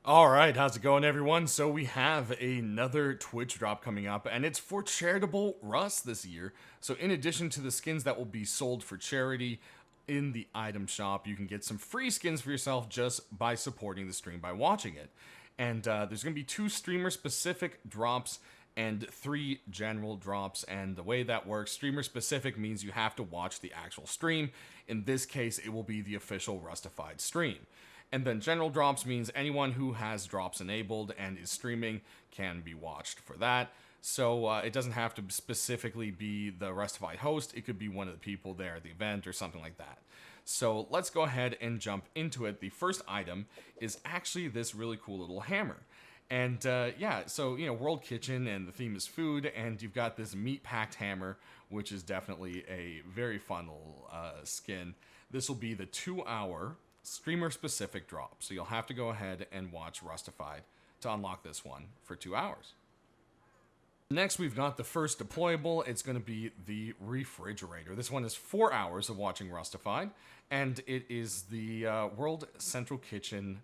Alright, how's it going, everyone? So we have another Twitch drop coming up, and it's for Charitable Rust this year. So in addition to the skins that will be sold for charity in the item shop, you can get some free skins for yourself just by supporting the stream by watching it. And there's going to be 2 streamer-specific drops and 3 general drops, and the way that works, streamer-specific means you have to watch the actual stream. In this case, it will be the official Rustified stream. And then general drops means anyone who has drops enabled and is streaming can be watched for that. So it doesn't have to specifically be the Rustified host. It could be one of the people there at the event or something like that. So let's go ahead and jump into it. The first item is actually this really cool little hammer. And yeah, so, World Kitchen and the theme is food, and you've got this meat-packed hammer, which is definitely a very fun little skin. This will be the 2-hour streamer-specific drop, so you'll have to go ahead and watch Rustified to unlock this one for 2 hours. Next, we've got the first deployable. It's going to be the refrigerator. This one is 4 hours of watching Rustified, and it is the World Central Kitchen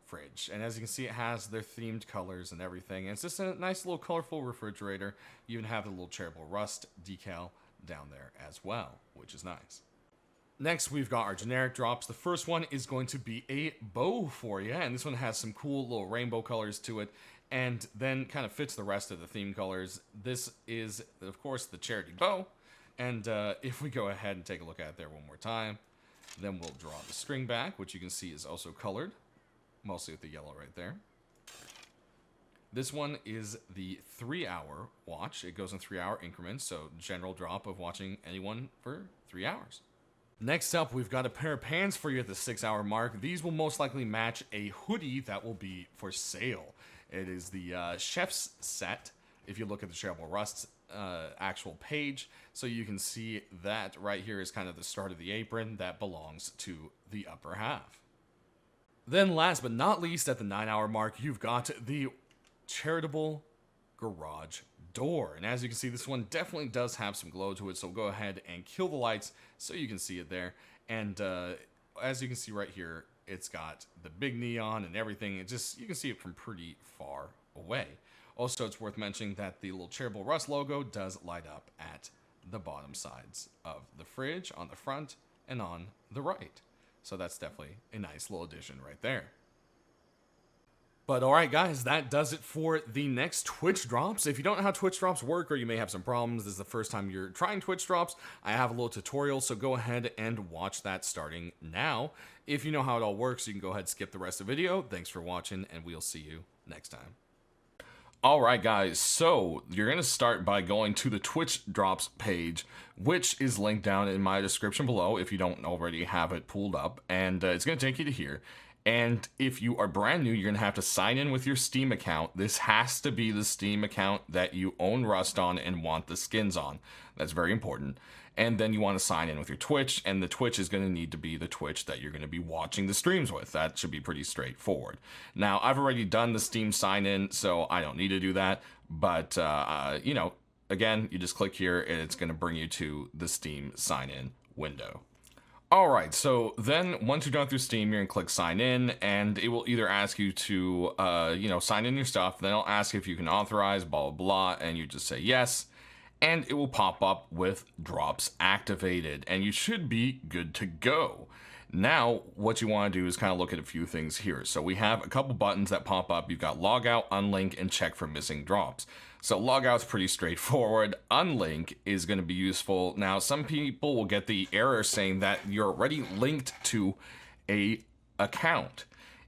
fridge. And as you can see, it has their themed colors and everything. And it's just a nice little colorful refrigerator. You even have the little Charitable Rust decal down there as well, which is nice. Next, we've got our generic drops. The first one is going to be a bow for you, and this one has some cool little rainbow colors to it, and then kind of fits the rest of the theme colors. This is, of course, the charity bow, and if we go ahead and take a look at it there one more time, then we'll draw the string back, which you can see is also colored, mostly with the yellow right there. This one is the 3-hour watch. It goes in 3-hour increments, so general drop of watching anyone for 3 hours. Next up, we've got a pair of pants for you at the 6-hour mark. These will most likely match a hoodie that will be for sale. It is the chef's set, if you look at the Charitable Rust actual page. So you can see that right here is kind of the start of the apron that belongs to the upper half. Then last but not least, at the 9-hour mark, you've got the Charitable garage door. And as you can see, this one definitely does have some glow to it, so go ahead and kill the lights so you can see it there. And as you can see right here, it's got the big neon and everything. You can see it from pretty far away. Also, it's worth mentioning that the little Charitable Rust logo does light up at the bottom sides of the fridge, on the front, and on the right. So that's definitely a nice little addition right there. But alright guys, that does it for the next Twitch drops. If you don't know how Twitch drops work, or you may have some problems, this is the first time you're trying Twitch drops, I have a little tutorial, so go ahead and watch that starting now. If you know how it all works, you can go ahead and skip the rest of the video. Thanks for watching, and we'll see you next time. Alright guys, so you're going to start by going to the Twitch drops page, which is linked down in my description below if you don't already have it pulled up, and it's going to take you to here. And if you are brand new, you're going to have to sign in with your Steam account. This has to be the Steam account that you own Rust on and want the skins on. That's very important. And then you want to sign in with your Twitch, and the Twitch is going to need to be the Twitch that you're going to be watching the streams with. That should be pretty straightforward. Now, I've already done the Steam sign in, so I don't need to do that. But, again, you just click here, and it's going to bring you to the Steam sign in window. Alright, so then once you're done through Steam, you're going to click sign in, and it will either ask you to, sign in your stuff, then it'll ask if you can authorize, blah, blah, blah, and you just say yes, and it will pop up with drops activated, and you should be good to go. Now, what you want to do is kind of look at a few things here. So we have a couple buttons that pop up. You've got logout, unlink, and check for missing drops. So logout's pretty straightforward. Unlink is going to be useful. Now, some people will get the error saying that you're already linked to a account.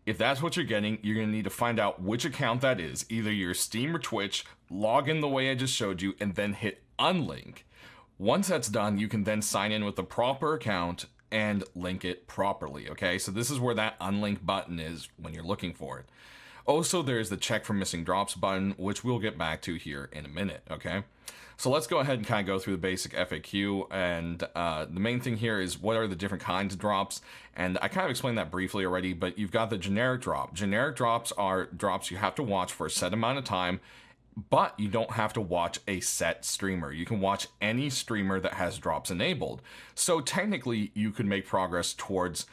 If that's what you're getting, you're going to need to find out which account that is, either your Steam or Twitch, log in the way I just showed you, and then hit unlink. Once that's done, you can then sign in with the proper account and link it properly, okay? So this is where that unlink button is when you're looking for it. Also, there's the check for missing drops button, which we'll get back to here in a minute, okay? So let's go ahead and kind of go through the basic FAQ, and the main thing here is what are the different kinds of drops, and I kind of explained that briefly already, but you've got the generic drop. Generic drops are drops you have to watch for a set amount of time, but you don't have to watch a set streamer. You can watch any streamer that has drops enabled. So technically, you could make progress towards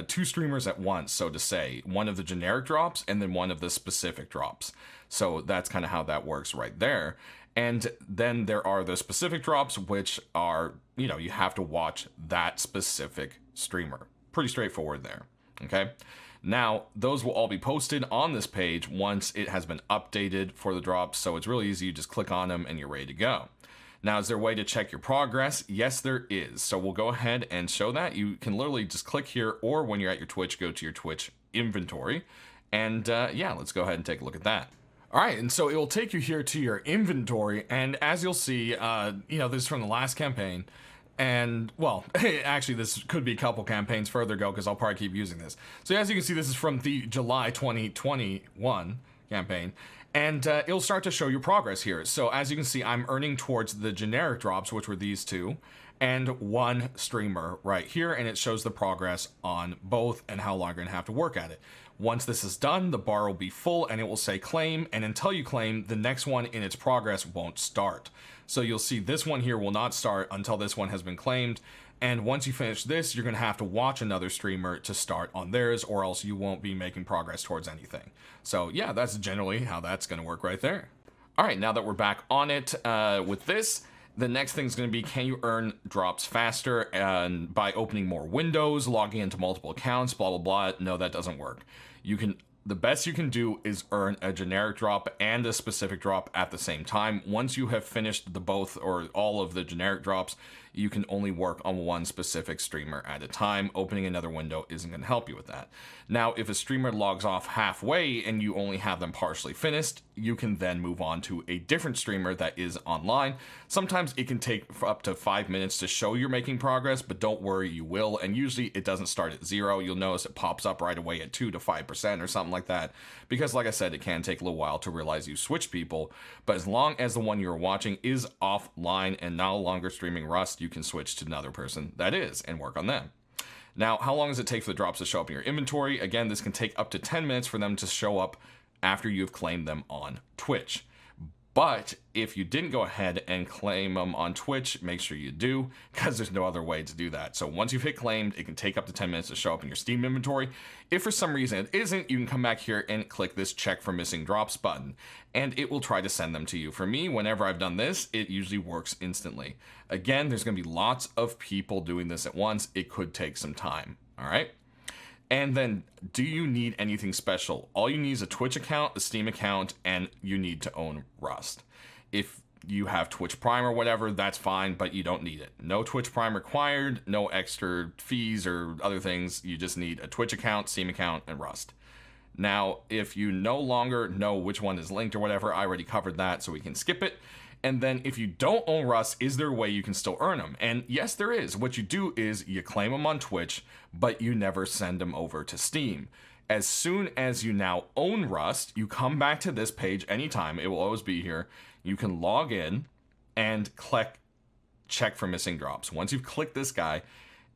two streamers at once, so to say, one of the generic drops and then one of the specific drops. So that's kind of how that works right there. And then there are the specific drops, which are, you know, you have to watch that specific streamer. Pretty straightforward there. Okay. Now, those will all be posted on this page once it has been updated for the drops. So it's really easy. You just click on them and you're ready to go. Now, is there a way to check your progress? Yes, there is. So we'll go ahead and show that. You can literally just click here, or when you're at your Twitch, go to your Twitch inventory. And yeah, let's go ahead and take a look at that. All right, and so it will take you here to your inventory. And as you'll see, you know, this is from the last campaign. And, well, actually, this could be a couple campaigns further ago because I'll probably keep using this. So as you can see, this is from the July 2021 campaign. And it'll start to show you progress here. So as you can see, I'm earning towards the generic drops, which were these two, and one streamer right here. And it shows the progress on both and how long you're going to have to work at it. Once this is done, the bar will be full and it will say claim. And until you claim, the next one in its progress won't start. So you'll see this one here will not start until this one has been claimed. And once you finish this, you're going to have to watch another streamer to start on theirs, or else you won't be making progress towards anything. So yeah, that's generally how that's going to work right there. All right, now that we're back on it with this, the next thing is going to be, can you earn drops faster and by opening more windows, logging into multiple accounts, blah, blah, blah. No, that doesn't work. The best you can do is earn a generic drop and a specific drop at the same time. Once you have finished the both or all of the generic drops, you can only work on one specific streamer at a time. Opening another window isn't going to help you with that. Now, if a streamer logs off halfway and you only have them partially finished, you can then move on to a different streamer that is online. Sometimes it can take up to 5 minutes to show you're making progress, but don't worry, you will. And usually it doesn't start at 0. You'll notice it pops up right away at 2 to 5% or something like that. Because like I said, it can take a little while to realize you switch people. But as long as the one you're watching is offline and no longer streaming Rust, you can switch to another person that is and work on them. Now, how long does it take for the drops to show up in your inventory? Again, this can take up to 10 minutes for them to show up after you've claimed them on Twitch. But if you didn't go ahead and claim them on Twitch, make sure you do, because there's no other way to do that. So once you've hit claimed, it can take up to 10 minutes to show up in your Steam inventory. If for some reason it isn't, you can come back here and click this check for missing drops button, and it will try to send them to you. For me, whenever I've done this, it usually works instantly. Again, there's going to be lots of people doing this at once. It could take some time, all right? And then, do you need anything special? All you need is a Twitch account, a Steam account, and you need to own Rust. If you have Twitch Prime or whatever, that's fine, but you don't need it. No Twitch Prime required, no extra fees or other things. You just need a Twitch account, Steam account, and Rust. Now, if you no longer know which one is linked or whatever, I already covered that, so we can skip it. And then if you don't own Rust, is there a way you can still earn them? And yes, there is. What you do is you claim them on Twitch, but you never send them over to Steam. As soon as you now own Rust, you come back to this page anytime. It will always be here. You can log in and click check for missing drops. Once you've clicked this guy,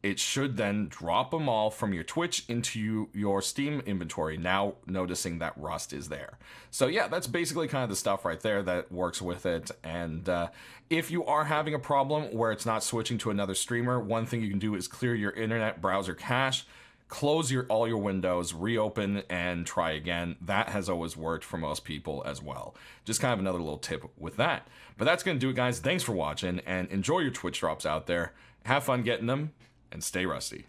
it should then drop them all from your Twitch into your Steam inventory, now noticing that Rust is there. So yeah, that's basically kind of the stuff right there that works with it. And if you are having a problem where it's not switching to another streamer, one thing you can do is clear your internet browser cache, close all your windows, reopen, and try again. That has always worked for most people as well. Just kind of another little tip with that. But that's going to do it, guys. Thanks for watching, and enjoy your Twitch drops out there. Have fun getting them, and stay rusty.